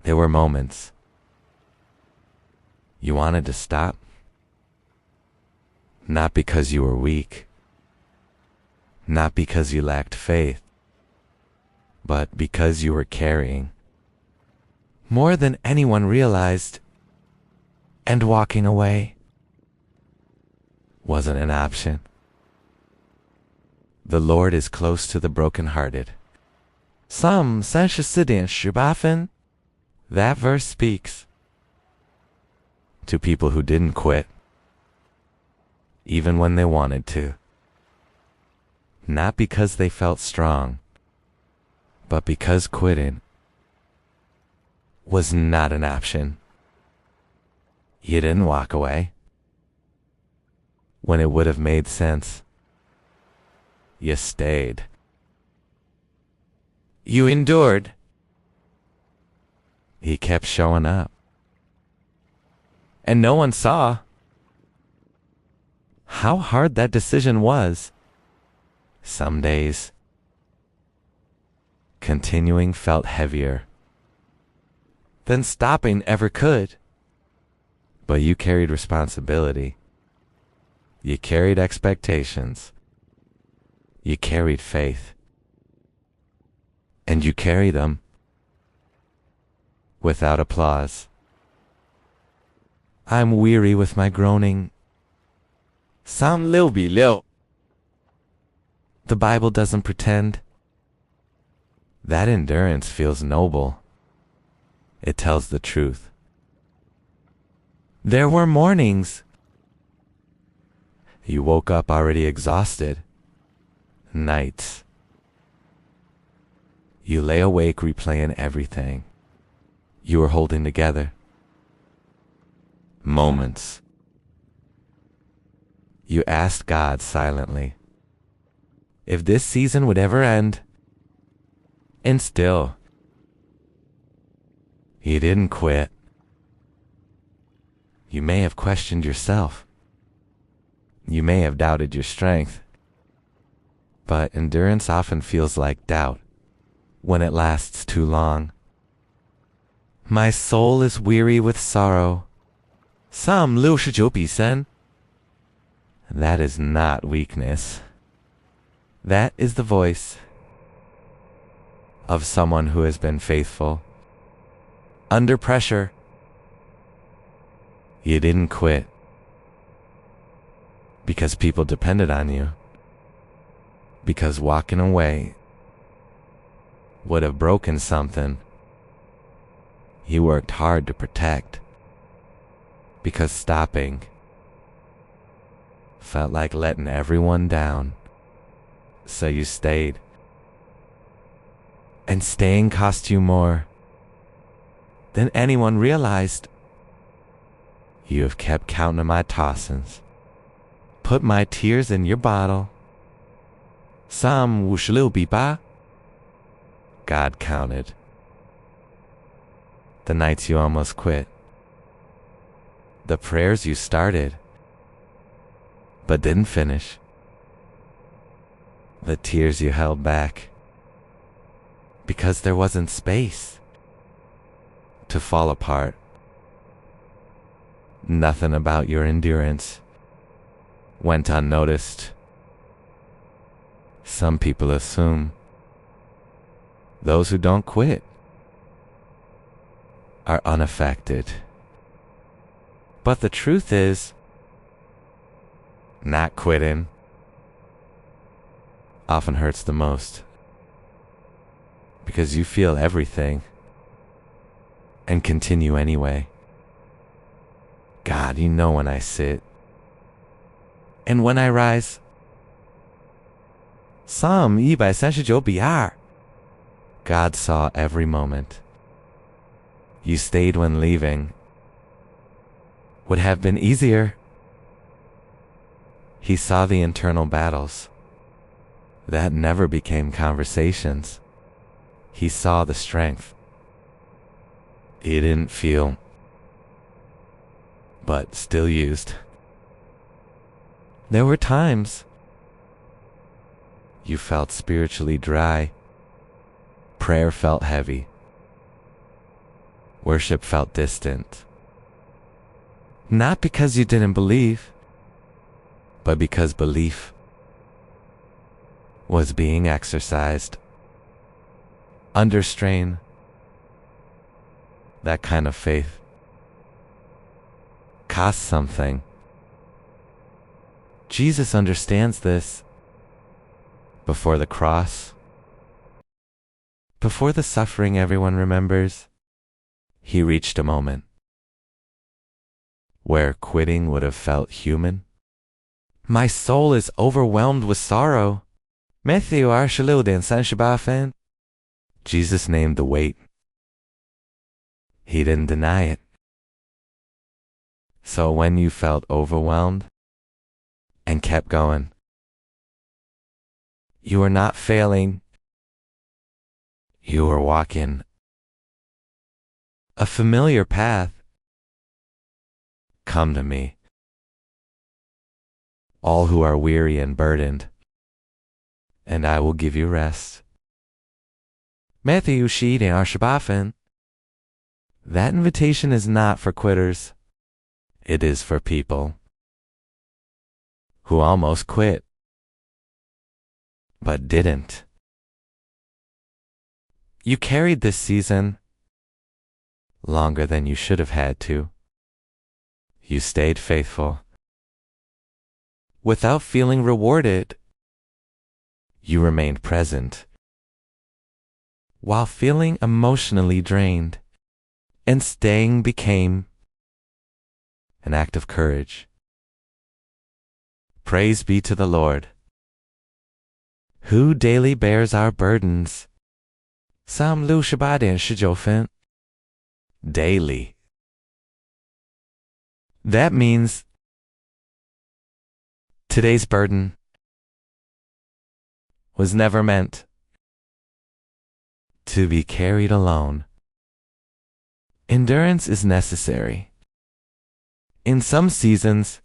There were moments you wanted to stop, not because you were weak, not because you lacked faith, but because you were carrying more than anyone realized, and walking away wasn't an option. The Lord is close to the brokenhearted. Psalm 34:18. That verse speaks to people who didn't quit, even when they wanted to. Not because they felt strong, but because quitting was not an option. You didn't walk away when it would have made sense. You stayed. You endured. He kept showing up. And no one saw how hard that decision was. Some days, continuing felt heavier than stopping ever could. But you carried responsibility. You carried expectations. You carried faith. And you carry them without applause. I'm weary with my groaning. Psalm 6:6. The Bible doesn't pretend. That endurance feels noble. It tells the truth. There were mornings you woke up already exhausted. Nights you lay awake replaying everything you were holding together. Moments you asked God silently if this season would ever end. And still, you didn't quit. You may have questioned yourself. You may have doubted your strength. But endurance often feels like doubt when it lasts too long. My soul is weary with sorrow. Psalm 69:3. That is not weakness. That is the voice of someone who has been faithful. Under pressure, you didn't quit because people depended on you, because walking away would have broken something you worked hard to protect, because stopping felt like letting everyone down, so you stayed. And staying cost you more than anyone realized. You have kept count of my tossings, put my tears in your bottle. Psalm 56:8. God counted the nights you almost quit, the prayers you started but didn't finish, the tears you held back because there wasn't space to fall apart. Nothing about your endurance went unnoticed. Some people assume those who don't quit are unaffected. But the truth is, not quitting often hurts the most, because you feel everything and continue anyway. God, you know when I sit and when I rise. Psalm 139:2. God saw every moment. You stayed when leaving would have been easier. He saw the internal battles that never became conversations. He saw the strength you didn't feel, but still used. There were times you felt spiritually dry. Prayer felt heavy. Worship felt distant. Not because you didn't believe, but because belief was being exercised under strain. That kind of faith costs something. Jesus understands this. Before the cross, before the suffering everyone remembers, he reached a moment where quitting would have felt human. My soul is overwhelmed with sorrow. Matthew 26:38. Jesus named the weight. He didn't deny it. So when you felt overwhelmed and kept going, you were not failing. You were walking a familiar path. Come to me, all who are weary and burdened, and I will give you rest. Matthew 28:28. That invitation is not for quitters. It is for people who almost quit, but didn't. You carried this season longer than you should have had to. You stayed faithful without feeling rewarded. You remained present while feeling emotionally drained, and staying became an act of courage. Praise be to the Lord, who daily bears our burdens. Psalm 68:19. Daily. That means today's burden was never meant to be carried alone. Endurance is necessary in some seasons,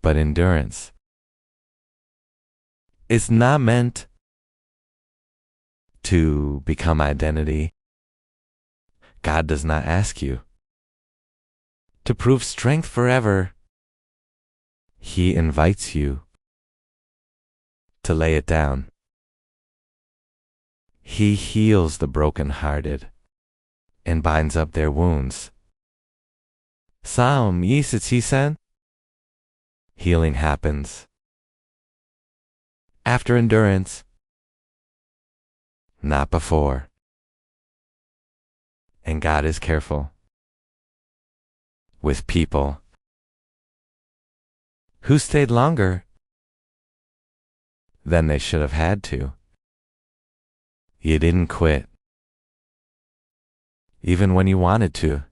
but endurance is not meant to become identity. God does not ask you to prove strength forever. He invites you to lay it down. He heals the brokenhearted and binds up their wounds. Psalm 27. Healing happens after endurance, not before. And God is careful with people who stayed longer than they should have had to. You didn't quit, even when you wanted to.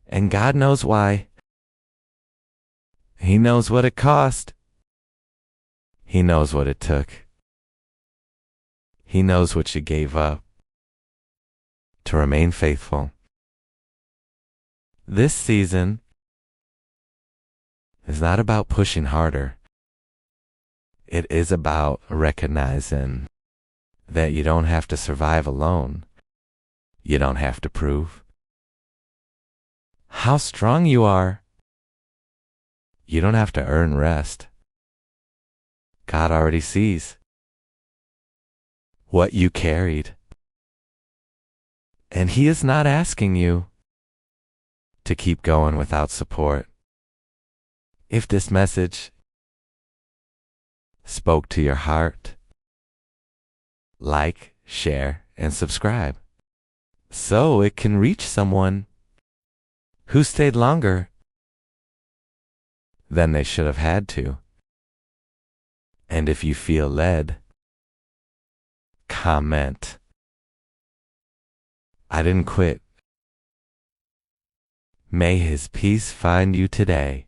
And God knows why. He knows what it cost. He knows what it took. He knows what you gave up to remain faithful. This season is not about pushing harder. It is about recognizing that you don't have to survive alone. You don't have to prove how strong you are. You don't have to earn rest. God already sees what you carried. And He is not asking you to keep going without support. If this message spoke to your heart, like, share, and subscribe so it can reach someone who stayed longer than they should have had to. And if you feel led, comment, I didn't quit. May His peace find you today.